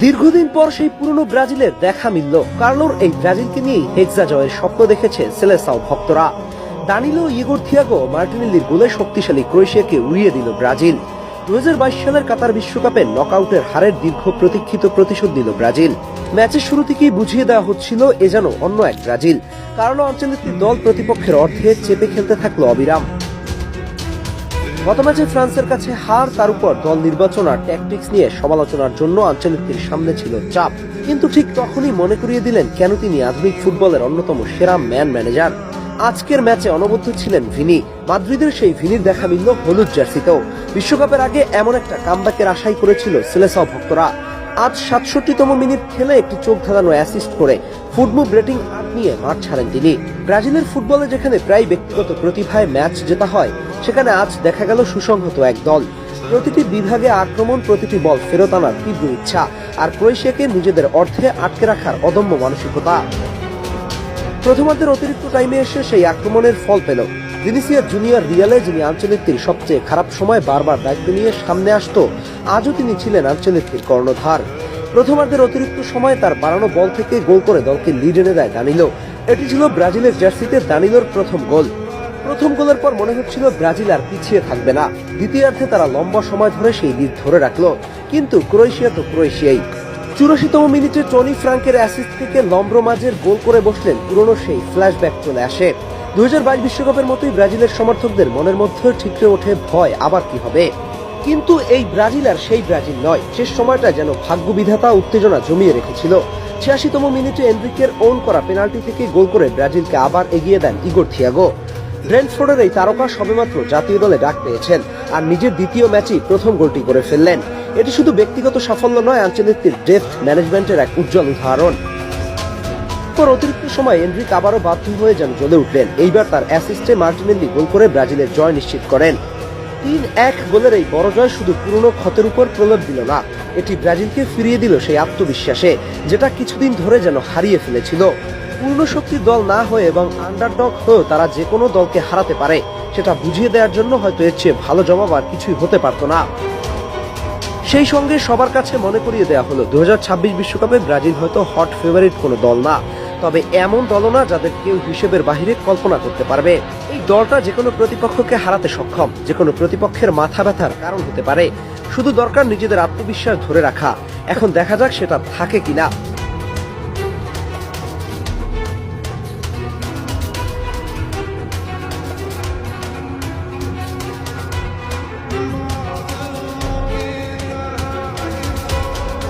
দীর্ঘদিন পর সেই পুরনো ব্রাজিলের দেখা মিলল। কার্লোর এই ব্রাজিলকে নিয়েই হেক্সা জয়ের স্বপ্ন দেখেছে সেলেসাও ভক্তরা। দানিলো, ইগোর থিয়াগো, মার্টিনেল্লির গোলে শক্তিশালী ক্রোয়েশিয়াকে উড়িয়ে দিল ব্রাজিল। 2022 সালের কাতার বিশ্বকাপে নকআউটের হারের দীর্ঘ প্রতীক্ষিত প্রতিশোধ নিল ব্রাজিল। ম্যাচের শুরু থেকেই বুঝিয়ে দেওয়া হচ্ছিল এ যেন অন্য এক ব্রাজিল। কার্লো আনচেলত্তির দল প্রতিপক্ষের অর্ধে চেপে খেলতে থাকলো অবিরাম। গত ম্যাচে ফ্রান্সের কাছে হার, তার উপর দল নির্বাচন আর ট্যাকটিক্স নিয়ে সমালোচনার জন্য আনচেলত্তির সামনে ছিল চাপ। কিন্তু ঠিক তখনই মনে করিয়ে দিলেন কেন তিনি আধুনিক ফুটবলের অন্যতম সেরা ম্যানেজার। আজকের ম্যাচে অনবদ্য ছিলেন ভিনি। মাদ্রিদের সেই ভিনির দেখা মিলল হলুদ জার্সিতেও। বিশ্বকাপের আগে এমন একটা কামব্যাকের আশাই করেছিল সেলেসাও ভক্তরা। আজ 67তম মিনিট খেলে একটি চোখ ধাঁধানো অ্যাসিস্ট করে ফুটবল রেটিং 8 নিয়ে মাঠ ছাড়েন তিনি। ব্রাজিলের ফুটবলে যেখানে প্রায় ব্যক্তিগত প্রতিভায় ম্যাচ জেতা হয়, সেখানে আজ দেখা গেল সুসংহত এক দল। প্রতিটি বিভাগে আক্রমণ, প্রতিটি বল ফেরত আনার তীব্র ইচ্ছা, আর ক্রোয়েশিয়াকে নিজেদের অর্ধে আটকে রাখার অদম্য মানসিকতা। প্রথমার্ধের অতিরিক্ত টাইমে এসে সেই আক্রমণের ফল পেল ভিনিসিয়াস জুনিয়র। রিয়ালে যিনি আনচেলত্তির সবচেয়ে খারাপ সময় বারবার দায়িত্ব নিয়ে সামনে আসতো, আজও তিনি ছিলেন আনচেলত্তির কর্ণধার। প্রথমার্ধের অতিরিক্ত সময় তার বাড়ানো বল থেকে গোল করে দলকে লিড এনে দেয় দানিলো। এটি ছিল ব্রাজিলের জার্সিতে দানিলোর প্রথম গোল। প্রথম গোলের পর মনে হচ্ছিল ব্রাজিল আর পিছিয়ে থাকবে না। দ্বিতীয়ার্ধে তারা লম্বা সময় ধরে সেই লিড ধরে রাখলো, কিন্তু ক্রোয়েশিয়া তো ক্রোয়েশিয়াই। 84তম মিনিটে টনি ফ্রাঙ্কের অ্যাসিস্ট থেকে লম্ব্রোমাজের গোল করে বসলেন পুরনো সেই ফ্ল্যাশব্যাক চলে আসে। 2022 বিশ্বকাপের মতোই ব্রাজিলের সমর্থকদের মনের মধ্যে ঠিকরে ওঠে ভয়, আবার কি হবে। কিন্তু এই ব্রাজিল আর সেই ব্রাজিল নয়। শেষ সময়টা যেন ভাগ্য বিধাতা উত্তেজনা জমিয়ে রেখেছিল। 86তম মিনিটে এনরিকের ওন করা পেনাল্টি থেকে গোল করে ব্রাজিলকে আবার এগিয়ে দেন ইগোর থিয়াগো। ব্রেন্টফোর্ডের এই তারকা সবেমাত্র জাতীয় দলে ডাক পেয়েছেন, আর নিজের দ্বিতীয় ম্যাচেই প্রথম গোলটি করে ফেললেন। এটি শুধু ব্যক্তিগত সাফল্য নয়, আনচেলত্তির ডেপথ ম্যানেজমেন্টের এক উজ্জ্বল উদাহরণ। পর অতিরিক্ত সময় এনরিক আবারও বাধ্য হয়ে যেন জ্বলে উঠলেন। এইবার তার অ্যাসিস্টে মার্টিনেল্লি গোল করে ব্রাজিলের জয় নিশ্চিত করেন। 3-1 গোলের এই বড় জয় শুধু পুরনো ক্ষতের উপর প্রলেপ দিল না, এটি ব্রাজিলকে ফিরিয়ে দিল সেই আত্মবিশ্বাসে, যেটা কিছুদিন ধরে যেন হারিয়ে ফেলেছিল। পূর্ণ শক্তির দল না হয়ে এবং আন্ডারডগ হয়েও তারা যে কোনো দলকে হারাতে পারে, সেটা বুঝিয়ে দেওয়ার জন্য হয়তো এর চেয়ে ভালো জবাব আর কিছুই হতে পারত না। সেই সঙ্গে সবার কাছে মনে করিয়ে দেওয়া হলো 2026 বিশ্বকাপে ব্রাজিল হয়তো হট ফেভারিট কোনো দল না, তবে এমন দল না যাদের কেউ হিসেবের বাহিরে কল্পনা করতে পারবে। এই দলটা যে কোনো প্রতিপক্ষকে হারাতে সক্ষম, যে কোনো প্রতিপক্ষের মাথা ব্যথার কারণ হতে পারে। শুধু দরকার নিজেদের আত্মবিশ্বাস ধরে রাখা। এখন দেখা যাক সেটা থাকে কিনা।